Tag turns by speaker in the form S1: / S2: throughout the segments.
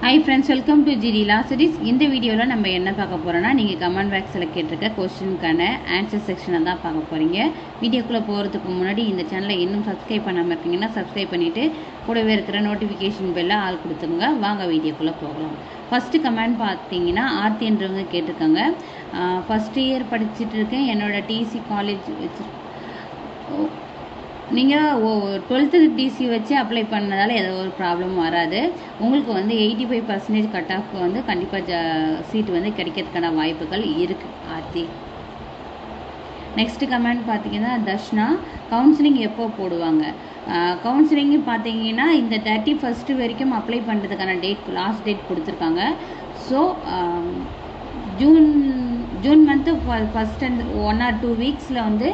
S1: Hi friends, welcome to GD Law Series. In this video, we will comment box question answer section. Video in the channel, subscribe notification bell all video. First comment first year TC college நீங்கள் 12th DC வச்சு apply பண்ணதால ஏதோ ஒரு problem வராது. உங்களுக்கு வந்து 85% cut off வந்து கண்டிப்பாக seat வந்து கிடைக்கிறதுக்கான வாய்ப்புகள் இருக்குது. ஆர்த்தி நெக்ஸ்ட் கமெண்ட் பார்த்தீங்கன்னா தர்ஷனா கவுன்சிலிங் எப்போ போடுவாங்க? கவுன்சிலிங் பார்த்தீங்கன்னா இந்த 31st வரைக்கும் அப்ளை பண்ணுறதுக்கான லாஸ்ட் டேட் கொடுத்துருக்காங்க. So June month first and 1 or 2 வீக்ஸில் வந்து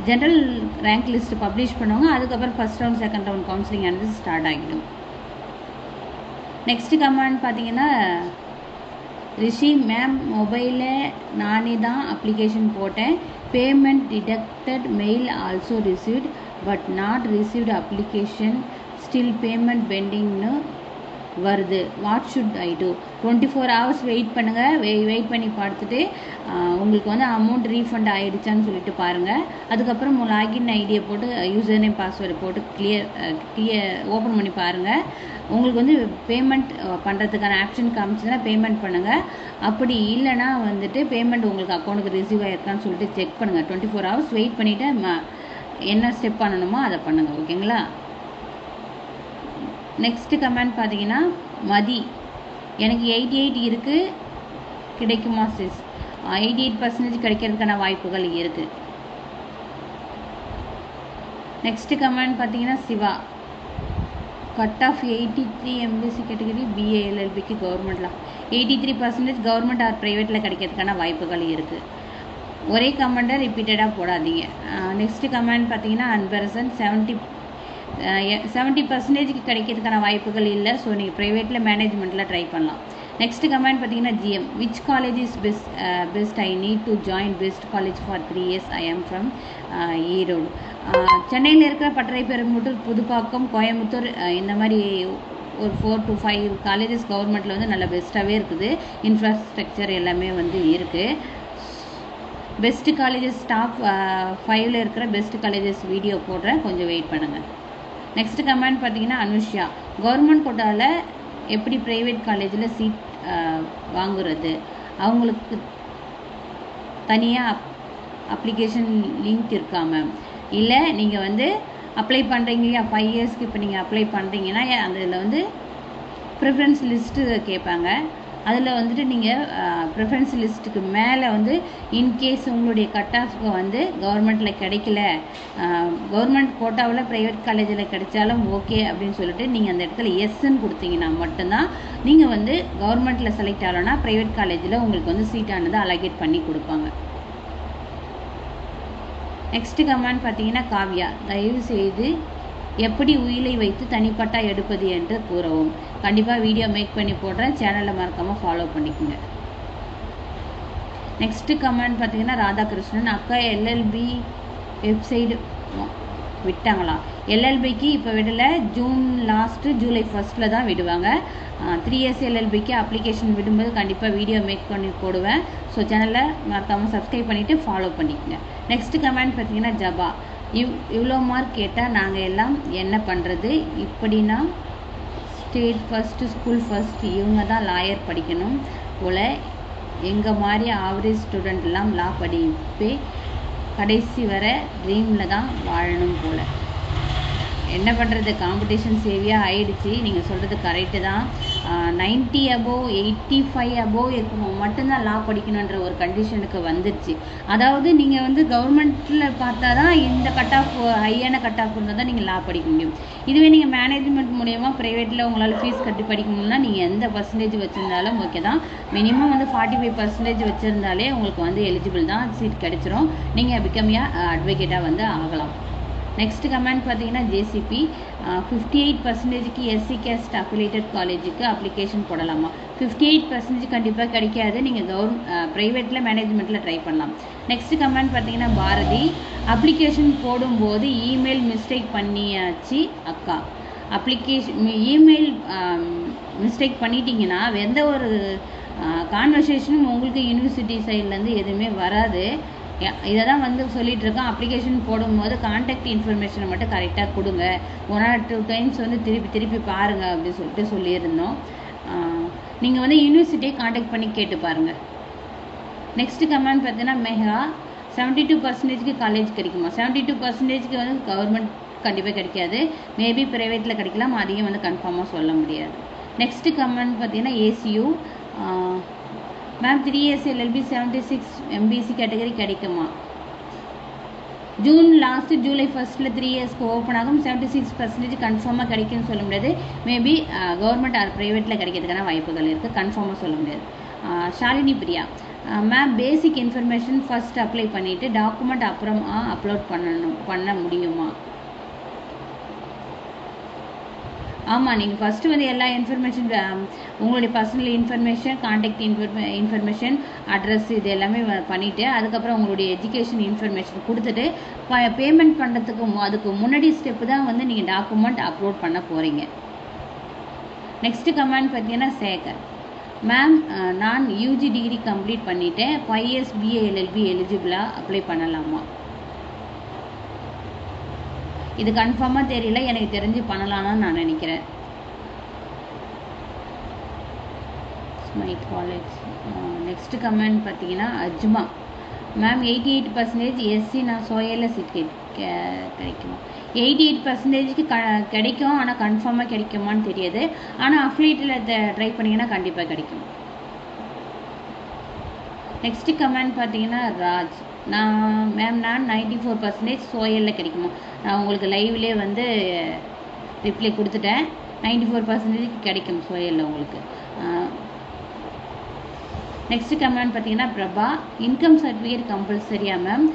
S1: ஜென்ரல் ரேங்க் லிஸ்ட் பப்ளிஷ் பண்ணுவாங்க. அதுக்கப்புறம் first round second round counselling ஆனது ஸ்டார்ட் ஆகிடும். நெக்ஸ்ட் கமெண்ட் பார்த்தீங்கன்னா ரிஷி மேம் மொபைலில் நானே தான் அப்ளிகேஷன் போட்டேன். Payment deducted mail also received but not received application still payment பெண்டிங்னு வருது. What should I do? 24 hours wait பண்ணுங்கள். வெயிட் பண்ணி பார்த்துட்டு உங்களுக்கு வந்து அமௌண்ட் ரீஃபண்ட் ஆகிடுச்சான்னு சொல்லிட்டு பாருங்கள். அதுக்கப்புறம் லாகின் ஐடியை போட்டு யூசர் நேம் பாஸ்வேர்டு போட்டு கிளியர் ஓப்பன் பண்ணி பாருங்கள். உங்களுக்கு வந்து பேமெண்ட் பண்ணுறதுக்கான ஆப்ஷன் காமிச்சுன்னா பேமெண்ட் பண்ணுங்கள். அப்படி இல்லைனா வந்துட்டு பேமெண்ட் உங்களுக்கு அக்கௌண்ட்டுக்கு ரிசீவ் ஆகிருக்கான்னு சொல்லிட்டு செக் பண்ணுங்கள். 24 hours வெயிட் பண்ணிவிட்டு என்ன ஸ்டெப் பண்ணணுமோ அதை பண்ணுங்கள். ஓகேங்களா? நெக்ஸ்ட் கமெண்ட் பார்த்தீங்கன்னா மதி எனக்கு 88 இருக்குது கிடைக்குமா சிஸ்? 88% கிடைக்கிறதுக்கான வாய்ப்புகள் இருக்குது. நெக்ஸ்ட் கமெண்ட் பார்த்தீங்கன்னா Siva cut off 83 MBC category BA எல்எல்பிக்கு கவர்மெண்ட்ல 83% கவர்மெண்ட் ஆர் ப்ரைவேட்டில் கிடைக்கிறதுக்கான வாய்ப்புகள் இருக்குது. ஒரே கமெண்ட்டை ரிப்பீட்டடாக போடாதீங்க. நெக்ஸ்ட் கமெண்ட் பார்த்தீங்கன்னா அன்பரசன் 70% கிடைக்கிறதுக்கான வாய்ப்புகள் இல்லை. ஸோ நீங்கள் ப்ரைவேட்டில் மேனேஜ்மெண்ட்டில் ட்ரை பண்ணலாம். நெக்ஸ்ட் கமெண்ட் பார்த்தீங்கன்னா GM which college is best I need to join best college for 3 years I am from Erode. சென்னையில் இருக்கிற பட்டறைப்பெரும்புத்தூர் புதுப்பாக்கம் கோயம்புத்தூர் இந்த மாதிரி ஒரு 4 to 5 காலேஜஸ் கவர்மெண்ட்டில் வந்து நல்ல பெஸ்ட்டாகவே இருக்குது. இன்ஃப்ராஸ்ட்ரக்சர் எல்லாமே வந்து இருக்குது. பெஸ்ட் காலேஜஸ் டாப் 5ல் இருக்கிற பெஸ்ட் காலேஜஸ் வீடியோ போடுறேன், கொஞ்சம் வெயிட் பண்ணுங்கள். நெக்ஸ்ட் கமெண்ட் பார்த்தீங்கன்னா அனுஷ்யா கவர்மெண்ட் கோட்டாவில் எப்படி ப்ரைவேட் காலேஜில் சீட் வாங்குறது? அவங்களுக்கு தனியாக அப்ளிகேஷன் லிங்க் இருக்கா மேம்? இல்லை நீங்கள் வந்து அப்ளை பண்ணுறீங்க இல்லையா 5 yearsக்கு இப்போ நீங்கள் அப்ளை பண்ணுறீங்கன்னா அதில் வந்து ப்ரிஃபரன்ஸ் லிஸ்ட்டு கேட்பாங்க. அதில் வந்துட்டு நீங்கள் ப்ரிஃபரன்ஸ் லிஸ்ட்டுக்கு மேலே வந்து இன்கேஸ் உங்களுடைய கட் ஆஃப்க்கு வந்து கவர்மெண்ட்டில் கிடைக்கல, கவர்மெண்ட் கோட்டாவில் ப்ரைவேட் காலேஜில் கிடைச்சாலும் ஓகே அப்படின்னு சொல்லிட்டு நீங்கள் அந்த இடத்துல எஸ்ன்னு கொடுத்தீங்கன்னா மட்டும்தான் நீங்கள் வந்து கவர்மெண்ட்டில் செலக்ட் ஆகலைன்னா ப்ரைவேட் காலேஜில் உங்களுக்கு வந்து சீட்டானது அலோகேட் பண்ணி கொடுப்பாங்க. நெக்ஸ்ட் கமெண்ட் பார்த்தீங்கன்னா காவ்யா தயவு செய்து எப்படி உயிலை வைத்து தனிப்பட்டா எடுப்பது என்று கூறவும். கண்டிப்பாக வீடியோ மேக் பண்ணி போடுறேன், சேனலில் மறக்காமல் ஃபாலோ பண்ணிக்கோங்க. நெக்ஸ்ட் கமெண்ட் பார்த்தீங்கன்னா ராதாகிருஷ்ணன் அக்கா எல்எல்பி வெப்சைட் விட்டாங்களா? எல்எல்பிக்கு இப்போ விடலை, ஜூன் லாஸ்ட்டு ஜூலை 1st தான் விடுவாங்க. 3 years எல்எல்பிக்கு அப்ளிகேஷன் விடும்போது கண்டிப்பாக வீடியோ மேக் பண்ணி போடுவேன். ஸோ சேனலில் மறக்காமல் சப்ஸ்கிரைப் பண்ணிவிட்டு ஃபாலோ பண்ணிக்கோங்க. நெக்ஸ்ட் கமெண்ட் பார்த்தீங்கன்னா ஜபா இவ்வளோ மார்க் கேட்டால் நாங்கள் எல்லாம் என்ன பண்ணுறது? இப்படின்னா ஸ்டேட் ஃபஸ்ட்டு ஸ்கூல் ஃபஸ்ட்டு இவங்க தான் லாயர் படிக்கணும் போல். எங்கள் மாதிரி ஆவரேஜ் ஸ்டூடெண்ட்லாம் லா படிப்பே கடைசி வர ட்ரீமில் தான் வாழணும் போல். என்ன பண்ணுறது, காம்படிஷன் சேவியாக ஆயிடுச்சு. நீங்கள் சொல்கிறது கரெக்டு தான். 90 above 85 above இருக்கணும் மட்டும்தான் லா படிக்கணுன்ற ஒரு கண்டிஷனுக்கு வந்துடுச்சு. அதாவது நீங்கள் வந்து கவர்மெண்ட்டில் பார்த்தா தான் இந்த கட் ஆஃப் ஹையான கட் ஆஃப் இருந்தால் தான் நீங்கள் லா படிக்க முடியும். இதுவே நீங்கள் மேனேஜ்மெண்ட் மூலயமா ப்ரைவேட்டில் உங்களால் ஃபீஸ் கட்டி படிக்கணும்னா நீங்கள் எந்த பர்சன்டேஜ் வச்சுருந்தாலும் ஓகே தான். மினிமம் வந்து 45% வச்சுருந்தாலே உங்களுக்கு வந்து எலிஜிபிள் தான், சீட் கிடைச்சிரும். நீங்கள் பிகமியாக அட்வொகேட்டாக வந்து ஆகலாம். நெக்ஸ்ட் கமெண்ட் பார்த்தீங்கன்னா ஜேசிபி 58%க்கு எஸ்சி கேஸ்ட் அஃபிலியேட்டட் காலேஜுக்கு அப்ளிகேஷன் போடலாமா? 58% கண்டிப்பாக கிடைக்காது. நீங்கள் ப்ரைவேட்டில் மேனேஜ்மெண்ட்டில் ட்ரை பண்ணலாம். நெக்ஸ்ட் கமெண்ட் பார்த்தீங்கன்னா பாரதி அப்ளிகேஷன் போடும்போது இமெயில் மிஸ்டேக் பண்ணியாச்சு அக்கா. அப்ளிகேஷன் இமெயில் மிஸ்டேக் பண்ணிட்டீங்கன்னா எந்த ஒரு கான்வர்சேஷனும் உங்களுக்கு யூனிவர்சிட்டி சைட்லேருந்து எதுவுமே வராது. இதை தான் வந்து சொல்லிட்டு இருக்கோம். அப்ளிகேஷன் போடும்போது கான்டாக்ட் இன்ஃபர்மேஷனை மட்டும் கரெக்டாக கொடுங்க, 1 or 2 டைம்ஸ் வந்து திருப்பி பாருங்கள் அப்படின்னு சொல்லிட்டு சொல்லியிருந்தோம். நீங்கள் வந்து யூனிவர்சிட்டியை கான்டாக்ட் பண்ணி கேட்டு பாருங்கள். நெக்ஸ்ட் கமெண்ட் பார்த்தீங்கன்னா, மெகா 72% காலேஜ் கிடைக்குமா? 72% வந்து கவர்மெண்ட் கண்டிப்பாக கிடைக்காது, மேபி ப்ரைவேட்டில் கிடைக்கலாம், அதையும் வந்து கன்ஃபார்மாக சொல்ல முடியாது. நெக்ஸ்ட் கமெண்ட் பார்த்தீங்கன்னா, ஏசியூ ma'am 3 years LLB 76 MBC category கிடைக்குமா? ஜூன் லாஸ்ட் ஜூலை ஃபர்ஸ்ட்டில் 3 yearsக்கு ஓப்பன் ஆகும். 76% கன்ஃபார்மாக கிடைக்கும்னு சொல்ல முடியாது, மேபி கவர்மெண்ட் ஆர் ப்ரைவேட்டில் கிடைக்கிறதுக்கான வாய்ப்புகள் இருக்குது, கன்ஃபார்மாக சொல்ல முடியாது. Shalini Priya ma'am basic information first apply பண்ணிவிட்டு டாக்குமெண்ட் அப்புறமா அப்லோட் பண்ண முடியுமா? ஆமாம், நீங்கள் ஃபஸ்ட்டு வந்து எல்லா இன்ஃபர்மேஷன் உங்களுடைய personal information, contact information, address இது எல்லாமே பண்ணிவிட்டு அதுக்கப்புறம் உங்களுடைய எஜுகேஷன் இன்ஃபர்மேஷன் கொடுத்துட்டு பேமெண்ட் பண்ணுறதுக்கு அதுக்கு முன்னாடி ஸ்டெப்பு தான் வந்து நீங்கள் டாக்குமெண்ட் அப்லோட் பண்ண போகிறீங்க. நெக்ஸ்ட் கமெண்ட் பார்த்தீங்கன்னா, சேகர் மேம் நான் யூஜி டிகிரி கம்ப்ளீட் பண்ணிவிட்டேன், 5 years BA LLB எலிஜிபிளாக அப்ளை பண்ணலாமா? இது கன்ஃபார்மாக தெரியல, எனக்கு தெரிஞ்சு பண்ணலான்னு நான் நினைக்கிறேன். Smite college. நெக்ஸ்ட் கமெண்ட் பார்த்தீங்கன்னா, அஜ்மா மேம் 88% எஸ்சி நான் சோயலில் சீட் கிடைக்குமா? 88%க்கு கிடைக்கும், ஆனால் கன்ஃபார்மாக கிடைக்குமான்னு தெரியாது. ஆனால் அஃபிலியேட்டில் ட்ரை பண்ணிங்கன்னா கண்டிப்பாக கிடைக்கும். நெக்ஸ்ட் கமெண்ட் பார்த்தீங்கன்னா, ராஜ் நான் 94% சோயலில் கிடைக்குமா? நான் உங்களுக்கு லைவ்லேயே வந்து ரிப்ளை கொடுத்துட்டேன், 94% கிடைக்கும் சோயலில் உங்களுக்கு. நெக்ஸ்ட் கமெண்ட் பார்த்தீங்கன்னா, பிரபா இன்கம் சர்டிஃபிகேட் கம்பல்சரியா ma'am?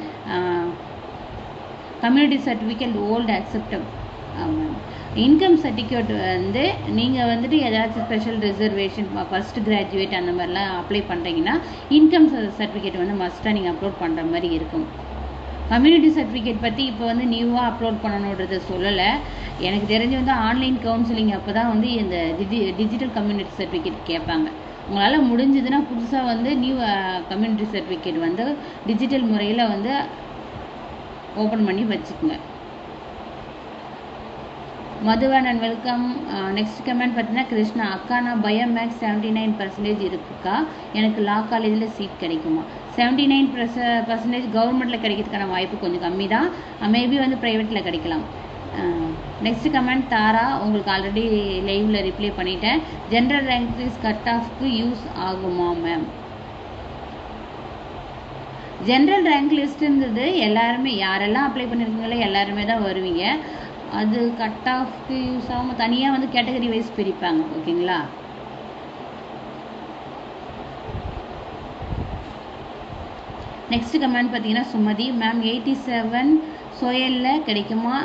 S1: Community certificate old acceptable ma'am. Income certificate வந்து நீங்கள் வந்துட்டு ஏதாச்சும் ஸ்பெஷல் ரிசர்வேஷன் ஃபஸ்ட் கிராஜுவேட் அந்த மாதிரிலாம் அப்ளை பண்ணுறீங்கன்னா இன்கம் சர்டிஃபிகேட் வந்து மஸ்ட்டாக நீங்கள் அப்லோட் பண்ணுற மாதிரி இருக்கும். கம்யூனிட்டி சர்டிஃபிகேட் பற்றி இப்போ வந்து நியூவாக அப்லோட் பண்ணணுன்றதை சொல்லலை, எனக்கு தெரிஞ்சு வந்து ஆன்லைன் கவுன்சிலிங் அப்போ தான் வந்து இந்த டிஜிட்டல் கம்யூனிட்டி சர்டிஃபிகேட் கேட்பாங்க. உங்களால் முடிஞ்சதுன்னா புதுசாக வந்து நியூ கம்யூனிட்டி சர்டிஃபிகேட் வந்து டிஜிட்டல் முறையில் வந்து ஓப்பன் பண்ணி வச்சுக்கோங்க. Madhuvan and welcome. Next comment பார்த்தீங்கன்னா, கிருஷ்ணா அக்கா நான் பயோமேக்ஸ் 79% இருக்குக்கா, எனக்கு லா காலேஜில் சீட் கிடைக்குமா? 79% கவர்மெண்ட்டில் கிடைக்கிறதுக்கான வாய்ப்பு கொஞ்சம் கம்மி தான், மேபி வந்து ப்ரைவேட்டில் கிடைக்கலாம். நெக்ஸ்ட் கமெண்ட் தாரா, உங்களுக்கு ஆல்ரெடி லைவில் ரிப்ளை பண்ணிட்டேன். ஜென்ரல் ரேங்க் லிஸ்ட் கட் ஆஃப்க்கு யூஸ் ஆகுமா மேம்? ஜென்ரல் ரேங்க் லிஸ்ட்டுன்றது எல்லாருமே யாரெல்லாம் அப்ளை பண்ணியிருக்கீங்களோ எல்லாருமே தான் வருவீங்க, அது கட் ஆஃப்க்கு யூஸ் ஆகாமல் தனியாக வந்து கேட்டகரி வைஸ் பிரிப்பாங்க, ஓகேங்களா? நெக்ஸ்ட் கமெண்ட் பார்த்தீங்கன்னா, சுமதி மேம் 87 சோயலில் கிடைக்குமா?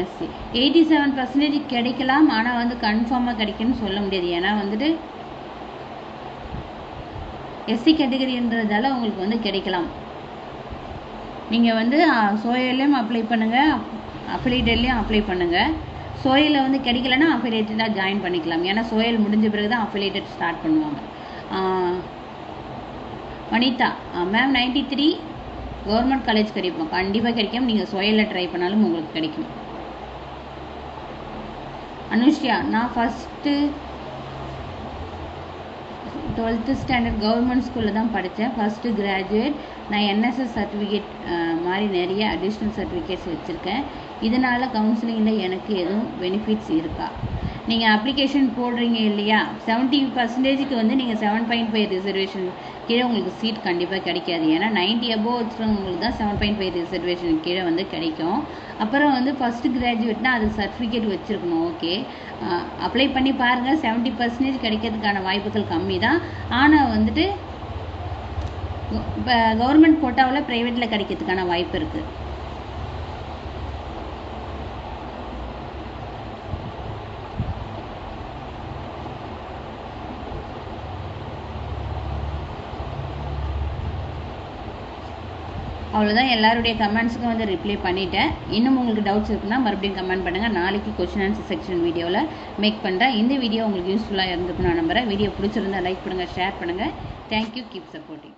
S1: எஸ்சி 87% கிடைக்கலாம், ஆனால் வந்து கன்ஃபார்மாக கிடைக்குன்னு சொல்ல முடியாது. ஏன்னா வந்துட்டு எஸ்சி கேட்டகரின்றதால உங்களுக்கு வந்து கிடைக்கலாம். நீங்கள் வந்து சோயல்லையும் அப்ளை பண்ணுங்கள், அஃபிலியேட்லேயும் அப்ளை பண்ணுங்கள். சோயலில் வந்து கிடைக்கலன்னா அஃபிலியேட்டடாக ஜாயின் பண்ணிக்கலாம், ஏன்னா சோயல் முடிஞ்ச பிறகு தான் அஃபிலியேட்டட் ஸ்டார்ட் பண்ணுவாங்க. வனிதா மேம் 93 கவர்மெண்ட் காலேஜ் கிடைக்கும், கண்டிப்பாக கிடைக்கும், நீங்கள் சோயலில் ட்ரை பண்ணாலும் உங்களுக்கு கிடைக்கும். அனுஷ்யா நான் ஃபஸ்ட்டு 12th ஸ்டாண்டர்ட் கவர்மெண்ட் ஸ்கூலில் தான் படித்தேன், ஃபஸ்ட்டு கிராஜுவேட். நான் என்எஸ்எஸ் சர்டிஃபிகேட் மாதிரி நிறைய அடிஷ்னல் சர்டிஃபிகேட்ஸ் வச்சுருக்கேன். இதனால் கவுன்சிலிங்கில் எனக்கு எதுவும் பெனிஃபிட்ஸ் இருக்கா? நீங்கள் அப்ளிகேஷன் போடுறீங்க இல்லையா, 70%க்கு வந்து நீங்கள் 7.5 ரிசர்வேஷன் கீழே உங்களுக்கு சீட் கண்டிப்பாக கிடைக்காது. ஏன்னா 90 above வச்சுருவங்களுக்கு தான் 7.5 ரிசர்வேஷன் கீழே வந்து கிடைக்கும். அப்புறம் வந்து ஃபஸ்ட்டு கிராஜுவேட்னா அது சர்டிஃபிகேட் வச்சுருக்கணும். ஓகே, அப்ளை பண்ணி பாருங்கள், 70% கிடைக்கிறதுக்கான வாய்ப்புகள் கம்மி தான். ஆனால் வந்துட்டு இப்போ கவர்மெண்ட் கோட்டாவில் ப்ரைவேட்டில் கிடைக்கிறதுக்கான வாய்ப்பு இருக்குது. அவ்வளோதான். எல்லாருடைய கமெண்ட்ஸுக்கும் வந்து ரிப்ளை பண்ணிட்டேன். இன்னும் உங்களுக்கு டவுட்ஸ் இருக்குன்னா மறுபடியும் கமெண்ட் பண்ணுங்கள். நாளைக்கு கொஸ்டின் ஆன்சர் செக்ஷன் வீடியோவில் மேக் பண்ணுறேன். இந்த வீடியோ உங்களுக்கு யூஸ்ஃபுல்லாக இருந்துக்கும் நான் நம்புகிறேன். வீடியோ பிடிச்சிருந்தா லைக் பண்ணுங்கள், ஷேர் பண்ணுங்கள். தேங்க்யூ. Keep supporting.